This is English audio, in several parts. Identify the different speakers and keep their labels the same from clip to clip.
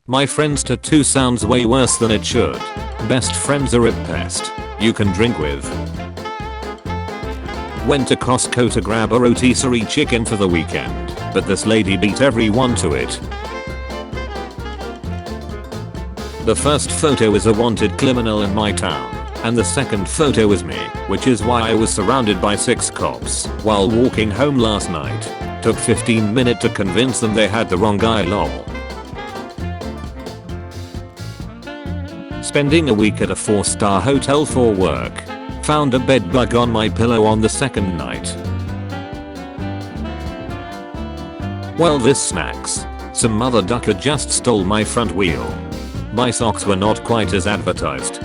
Speaker 1: My friend's tattoo sounds way worse than it should. Best friends are a pest you can drink with. Went to Costco to grab a rotisserie chicken for the weekend, but this lady beat everyone to it. The first photo is a wanted criminal in my town, and the second photo is me, which is why I was surrounded by 6 cops while walking home last night. Took 15 minutes to convince them they had the wrong guy, lol. Spending a week at a 4-star hotel for work. Found a bed bug on my pillow on the second night. Well, this smacks. Some mother ducker just stole my front wheel. My socks were not quite as advertised.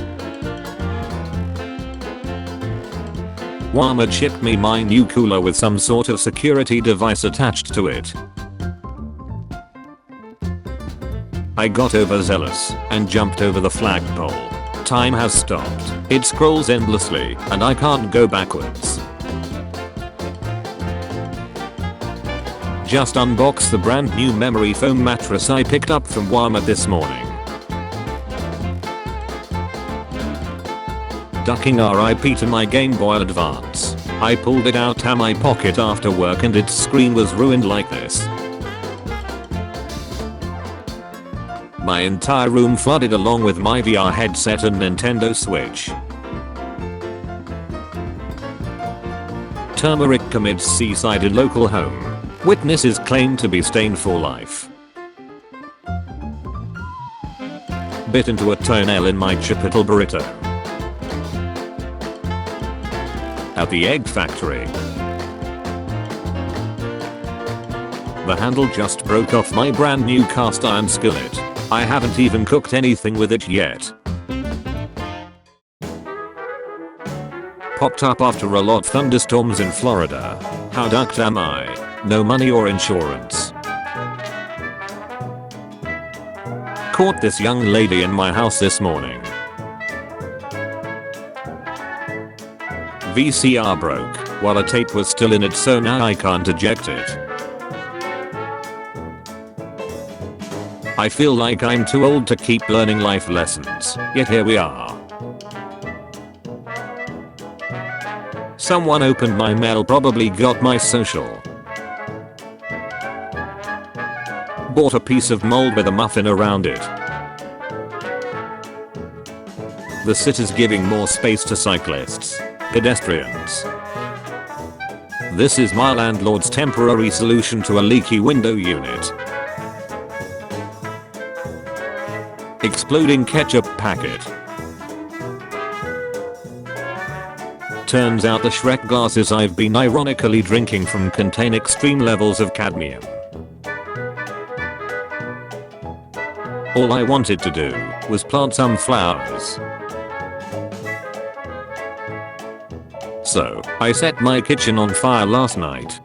Speaker 1: Walmart shipped me my new cooler with some sort of security device attached to it. I got overzealous and jumped over the flagpole. Time has stopped. It scrolls endlessly and I can't go backwards. Just unboxed the brand new memory foam mattress I picked up from Walmart this morning. Ducking RIP to my Game Boy Advance. I pulled it out of my pocket after work and its screen was ruined like this. My entire room flooded along with my VR headset and Nintendo Switch. Turmeric commits suicide in local home. Witnesses claim to be stained for life. Bit into a toenail in my Chipotle burrito. At the egg factory. The handle just broke off my brand new cast iron skillet. I haven't even cooked anything with it yet. Popped up after a lot of thunderstorms in Florida. How ducked am I? No money or insurance. Caught this young lady in my house this morning. VCR broke while a tape was still in it, so now I can't eject it. I feel like I'm too old to keep learning life lessons, yet here we are. Someone opened my mail, probably got my social. Bought a piece of mold with a muffin around it. The city's giving more space to cyclists, pedestrians. This is my landlord's temporary solution to a leaky window unit. Exploding ketchup packet. Turns out the Shrek glasses I've been ironically drinking from contain extreme levels of cadmium. All I wanted to do was plant some flowers. So, I set my kitchen on fire last night.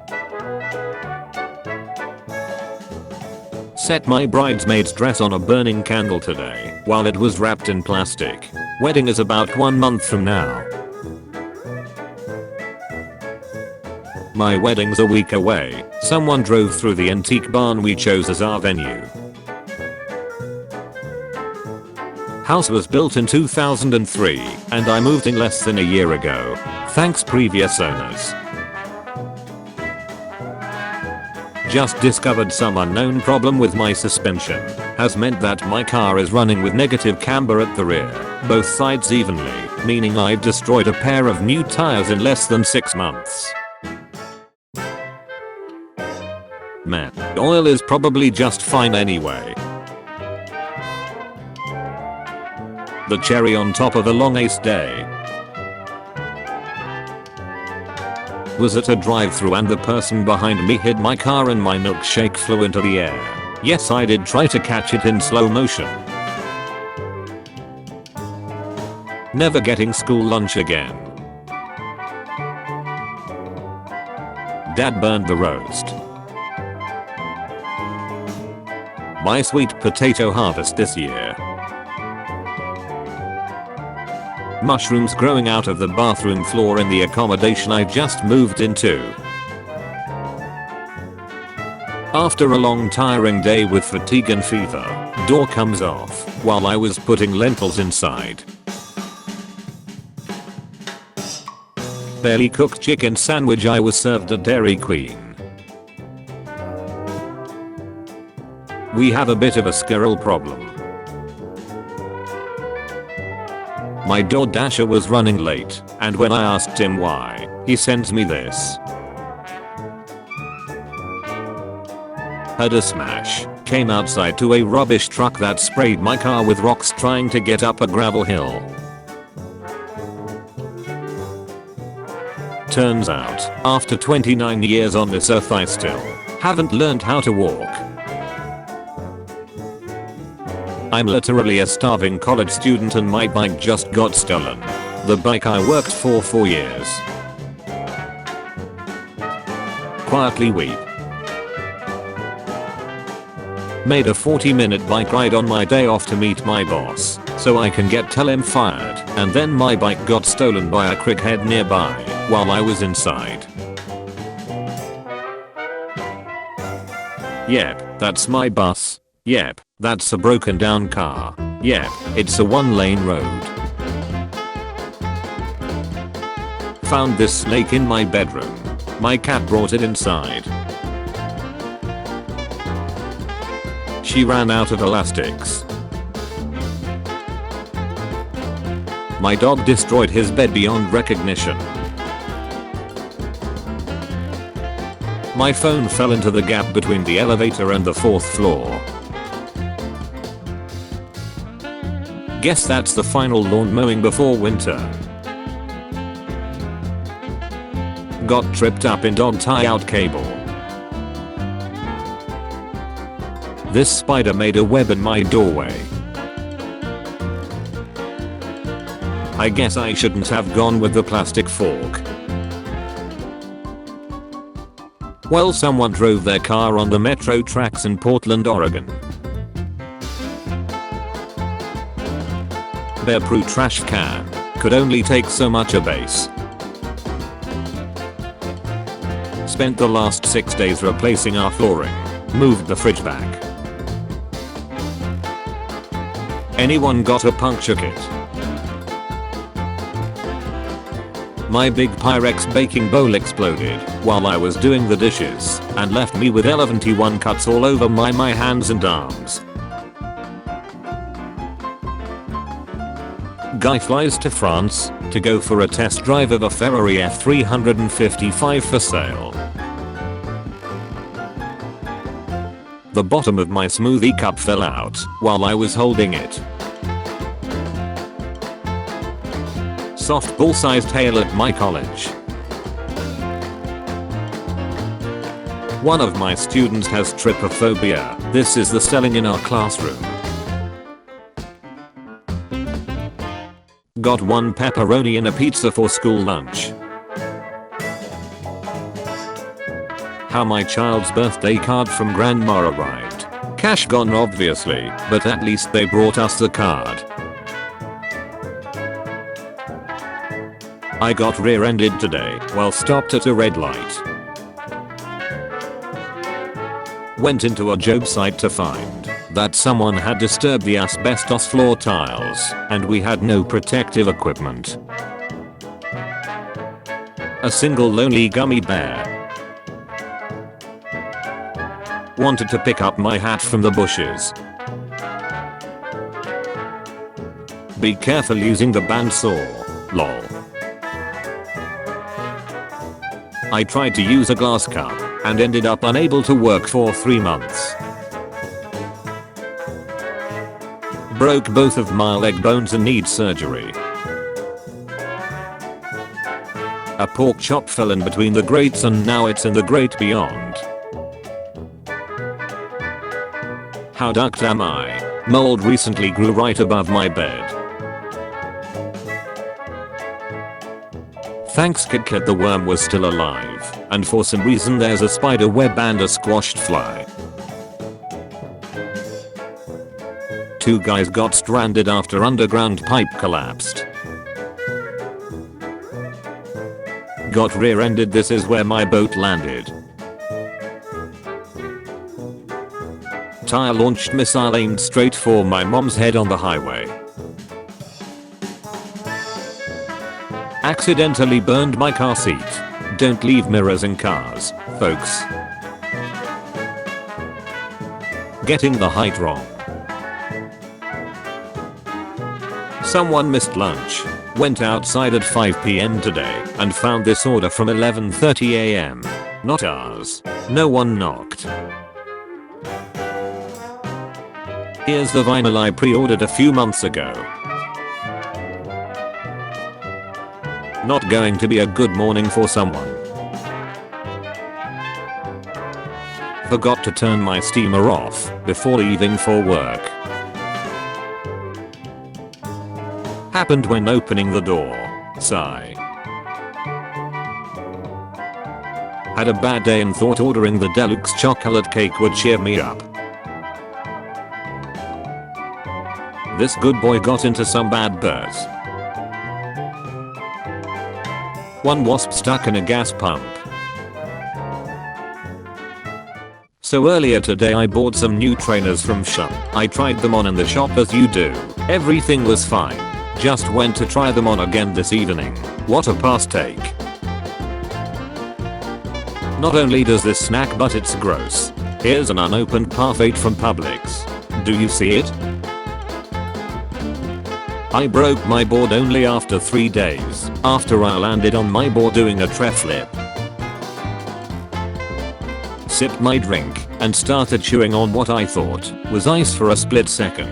Speaker 1: Set my bridesmaid's dress on a burning candle today while it was wrapped in plastic. Wedding is about 1 month from now. My wedding's a week away. Someone drove through the antique barn we chose as our venue. House was built in 2003 and I moved in less than a year ago. Thanks previous owners. Just discovered some unknown problem with my suspension. Has meant that my car is running with negative camber at the rear, both sides evenly, meaning I've destroyed a pair of new tires in less than 6 months. Man, oil is probably just fine anyway. The cherry on top of a long ace day was at a drive-thru and the person behind me hit my car and my milkshake flew into the air. Yes, I did try to catch it in slow motion. Never getting school lunch again. Dad burned the roast. My sweet potato harvest this year. Mushrooms growing out of the bathroom floor in the accommodation I just moved into. After a long tiring day with fatigue and fever, Door comes off while I was putting lentils inside. Barely cooked chicken sandwich I was served at Dairy Queen. We have a bit of a squirrel problem. My DoorDasher was running late, and when I asked him why, he sends me this. Had a smash. Came outside to a rubbish truck that sprayed my car with rocks trying to get up a gravel hill. Turns out, after 29 years on this earth I still haven't learned how to walk. I'm literally a starving college student and my bike just got stolen. The bike I worked for 4 years. Quietly weep. Made a 40-minute bike ride on my day off to meet my boss, so I can tell him fired, and then my bike got stolen by a crickhead nearby while I was inside. Yep, that's my bus. Yep, that's a broken down car. Yep, it's a 1-lane road. Found this snake in my bedroom. My cat brought it inside. She ran out of elastics. My dog destroyed his bed beyond recognition. My phone fell into the gap between the elevator and the 4th floor. Guess that's the final lawn mowing before winter. Got tripped up in dog tie-out cable. This spider made a web in my doorway. I guess I shouldn't have gone with the plastic fork. Well, someone drove their car on the metro tracks in Portland, Oregon. Bear-proof trash can could only take so much base. Spent the last 6 days replacing our flooring. Moved the fridge back. Anyone got a puncture kit? My big Pyrex baking bowl exploded while I was doing the dishes and left me with 71 cuts all over my hands and arms. Guy flies to France to go for a test drive of a Ferrari F355 for sale. The bottom of my smoothie cup fell out while I was holding it. Softball-sized hail at my college. One of my students has trypophobia. This is the selling in our classroom. Got 1 pepperoni and a pizza for school lunch. How my child's birthday card from grandma arrived. Cash gone obviously, but at least they brought us the card. I got rear-ended today while stopped at a red light. Went into a job site to find that someone had disturbed the asbestos floor tiles and we had no protective equipment. A single lonely gummy bear wanted to pick up my hat from the bushes. Be careful using the bandsaw, lol. I tried to use a glass cup and ended up unable to work for 3 months. Broke both of my leg bones and need surgery. A pork chop fell in between the grates and now it's in the grate beyond. How ducked am I? Mold recently grew right above my bed. Thanks KitKat the worm was still alive, and for some reason there's a spider web and a squashed fly. 2 guys got stranded after underground pipe collapsed. Got rear-ended, this is where my boat landed. projectile launched missile aimed straight for my mom's head on the highway. Accidentally burned my car seat. Don't leave mirrors in cars, folks. Getting the height wrong. Someone missed lunch. Went outside at 5 PM today and found this order from 11:30 AM. Not ours. No one knocked. Here's the vinyl I pre-ordered a few months ago. Not going to be a good morning for someone. Forgot to turn my steamer off before leaving for work. Happened when opening the door. Sigh. Had a bad day and thought ordering the deluxe chocolate cake would cheer me up. This good boy got into some bad birds. One wasp stuck in a gas pump. So earlier today I bought some new trainers from shop. I tried them on in the shop as you do. Everything was fine. Just went to try them on again this evening. What a pass take. Not only does this snack but it's gross. Here's an unopened parfait from Publix. Do you see it? I broke my board only after 3 days, after I landed on my board doing a tre flip. Sipped my drink and started chewing on what I thought was ice for a split second.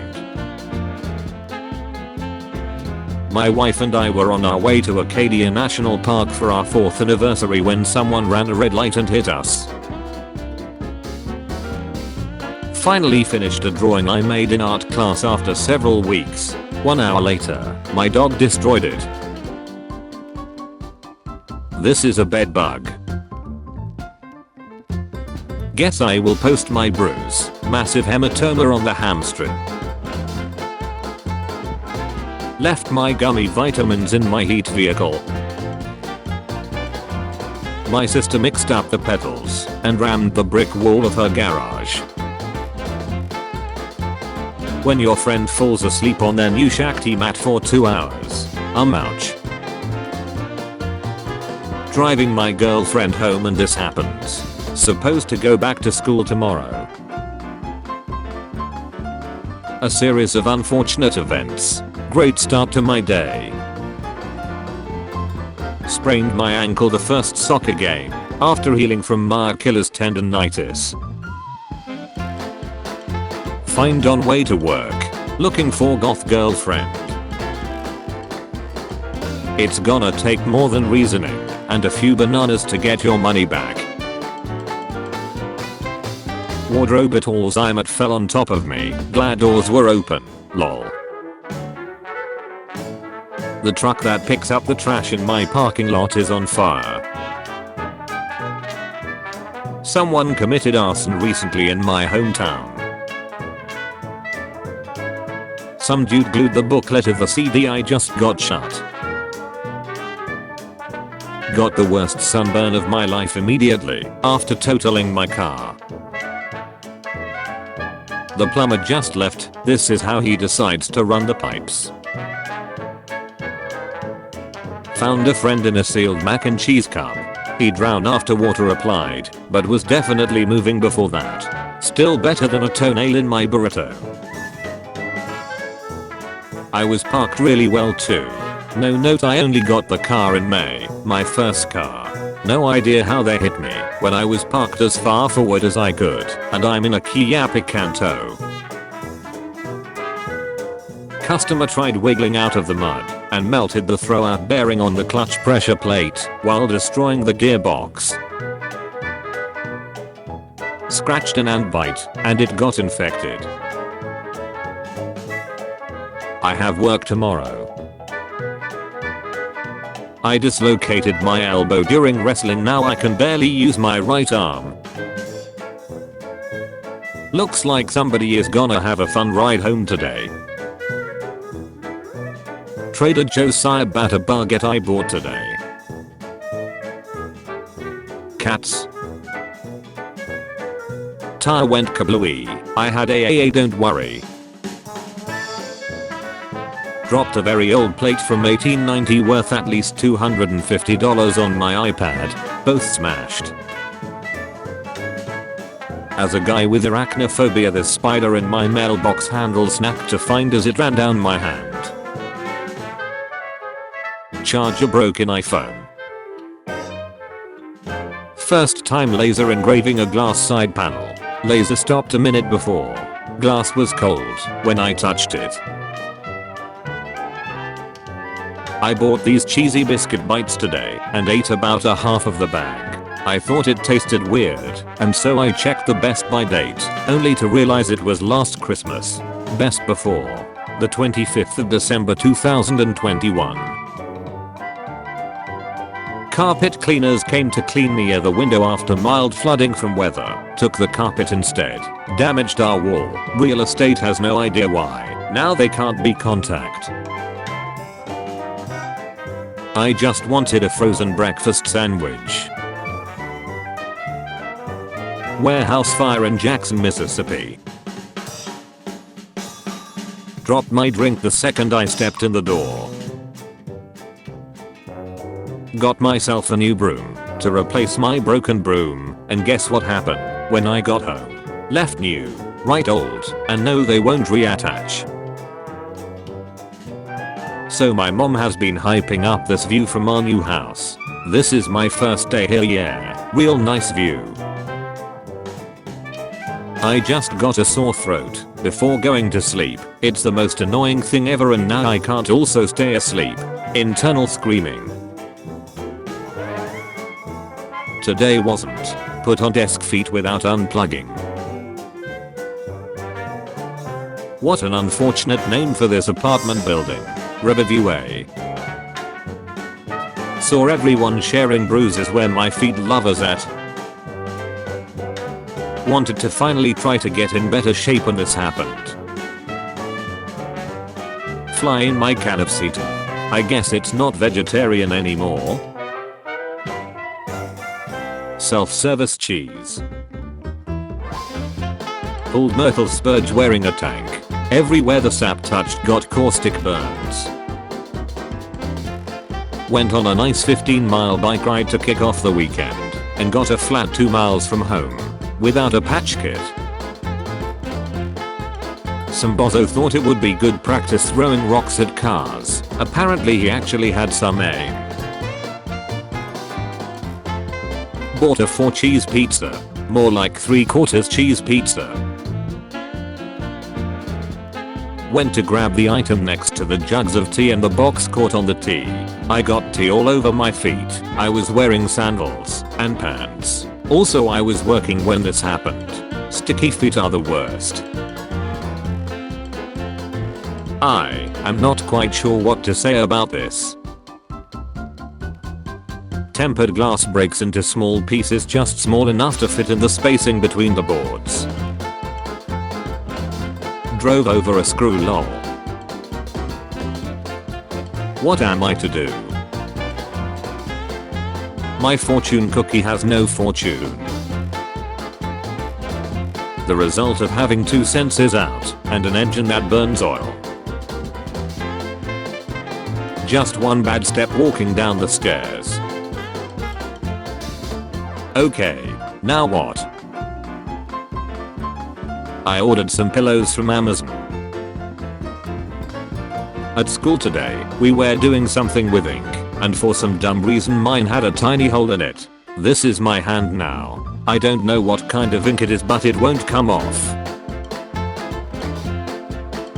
Speaker 1: My wife and I were on our way to Acadia National Park for our 4th anniversary when someone ran a red light and hit us. Finally finished a drawing I made in art class after several weeks. 1 hour later, my dog destroyed it. This is a bed bug. Guess I will post my bruise. Massive hematoma on the hamstring. Left my gummy vitamins in my heat vehicle. My sister mixed up the pedals and rammed the brick wall of her garage. When your friend falls asleep on their new Shakti mat for 2 hours. Ouch. Driving my girlfriend home and this happens. Supposed to go back to school tomorrow. A series of unfortunate events. Great start to my day. Sprained my ankle the first soccer game after healing from my Achilles tendonitis. Find on way to work. Looking for goth girlfriend. It's gonna take more than reasoning and a few bananas to get your money back. Wardrobe at Alzheimer fell on top of me. Glad doors were open. Lol. The truck that picks up the trash in my parking lot is on fire. Someone committed arson recently in my hometown. Some dude glued the booklet of the CD I just got shut. Got the worst sunburn of my life immediately after totaling my car. The plumber just left. This is how he decides to run the pipes. Found a friend in a sealed mac and cheese cup. He drowned after water applied, but was definitely moving before that. Still better than a toenail in my burrito. I was parked really well too. No note, I only got the car in May, my first car. No idea how they hit me when I was parked as far forward as I could, and I'm in a Kia Picanto. Customer tried wiggling out of the mud and melted the throwout bearing on the clutch pressure plate while destroying the gearbox. Scratched an ant bite and it got infected. I have work tomorrow. I dislocated my elbow during wrestling, now I can barely use my right arm. Looks like somebody is gonna have a fun ride home today. Trader Joe's ciabatta baguette I bought today. Cats. tire went kablooey. I had AAA, don't worry. Dropped a very old plate from 1890 worth at least $250 on my iPad. Both smashed. As a guy with arachnophobia, the spider in my mailbox handle snapped to find as it ran down my hand. Charger broke in iPhone. First time laser engraving a glass side panel. Laser stopped a minute before. Glass was cold when I touched it. I bought these cheesy biscuit bites today and ate about a half of the bag. I thought it tasted weird, and so I checked the best by date, only to realize it was last Christmas. Best before. The 25th of December 2021. Carpet cleaners came to clean near the window after mild flooding from weather. Took the carpet instead. Damaged our wall. Real estate has no idea why. Now they can't be contacted. I just wanted a frozen breakfast sandwich. Warehouse fire in Jackson, Mississippi. Dropped my drink the second I stepped in the door. Got myself a new broom to replace my broken broom, and guess what happened when I got home? Left new, right old, and no, they won't reattach. So my mom has been hyping up this view from our new house. This is my first day here, yeah, real nice view. I just got a sore throat before going to sleep. It's the most annoying thing ever, and now I can't also stay asleep. Internal screaming. Today wasn't put on desk feet without unplugging. What an unfortunate name for this apartment building. Riverview A. Saw everyone sharing bruises where my feet lovers at. Wanted to finally try to get in better shape when this happened. Fly in my can of Seitan. I guess it's not vegetarian anymore. Self-service cheese. Pulled Myrtle Spurge wearing a tank. Everywhere the sap touched got caustic burns. Went on a nice 15-mile bike ride to kick off the weekend and got a flat 2 miles from home without a patch kit. Some bozo thought it would be good practice throwing rocks at cars. Apparently he actually had some aim. Bought a 4-cheese pizza. More like 3/4 cheese pizza. Went to grab the item next to the jugs of tea and the box caught on the tea. I got tea all over my feet. I was wearing sandals and pants. Also, I was working when this happened. Sticky feet are the worst. I am not quite sure what to say about this. Tempered glass breaks into small pieces just small enough to fit in the spacing between the boards. Drove over a screw, lol. What am I to do? My fortune cookie has no fortune. The result of having 2 senses out and an engine that burns oil. Just one bad step walking down the stairs. Okay, now what? I ordered some pillows from Amazon. At school today, we were doing something with ink, and for some dumb reason mine had a tiny hole in it. This is my hand now. I don't know what kind of ink it is, but it won't come off.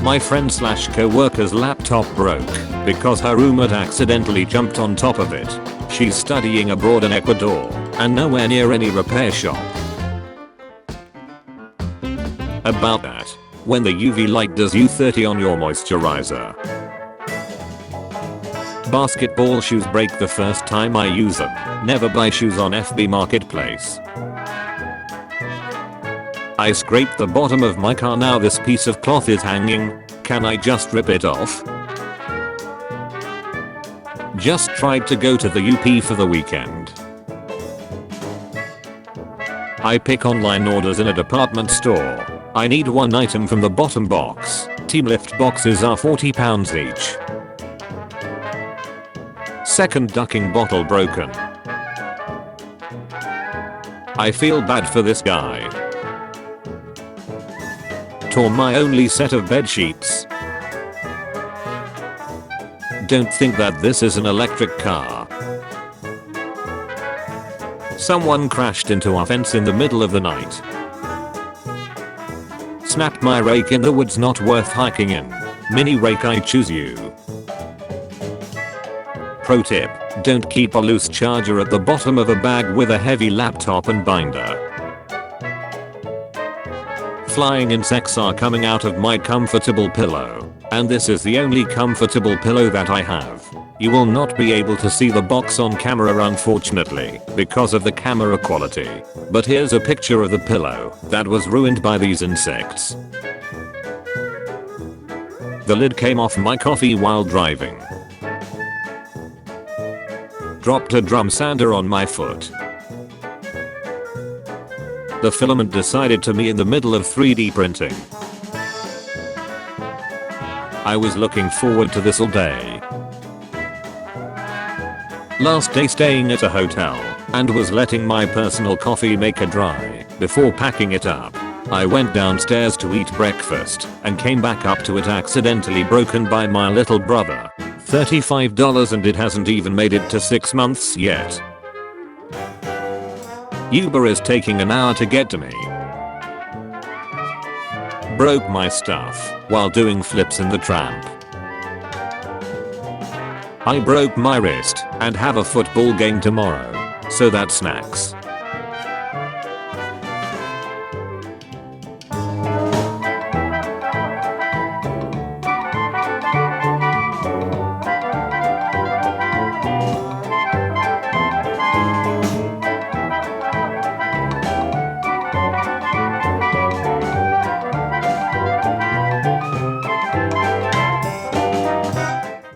Speaker 1: My friend / co-worker's laptop broke because her roommate accidentally jumped on top of it. She's studying abroad in Ecuador and nowhere near any repair shop. About that, when the UV light does U30 on your moisturizer. Basketball shoes break the first time I use them. Never buy shoes on FB Marketplace. I scraped the bottom of my car, now this piece of cloth is hanging. Can I just rip it off? Just tried to go to the UP for the weekend. I pick online orders in a department store. I need one item from the bottom box. Team lift boxes are £40 each. Second ducking bottle broken. I feel bad for this guy. Tore my only set of bed sheets. Don't think that this is an electric car. Someone crashed into our fence in the middle of the night. Snapped my rake in the woods, not worth hiking in. Mini rake, I choose you. Pro tip, don't keep a loose charger at the bottom of a bag with a heavy laptop and binder. Flying insects are coming out of my comfortable pillow, and this is the only comfortable pillow that I have. You will not be able to see the box on camera unfortunately, because of the camera quality. But here's a picture of the pillow that was ruined by these insects. The lid came off my coffee while driving. Dropped a drum sander on my foot. The filament decided to me in the middle of 3D printing. I was looking forward to this all day. Last day staying at a hotel, and was letting my personal coffee maker dry before packing it up. I went downstairs to eat breakfast and came back up to it accidentally broken by my little brother. $35 and it hasn't even made it to 6 months yet. Uber is taking an hour to get to me. Broke my stuff while doing flips in the tramp. I broke my wrist and have a football game tomorrow, so that's snacks.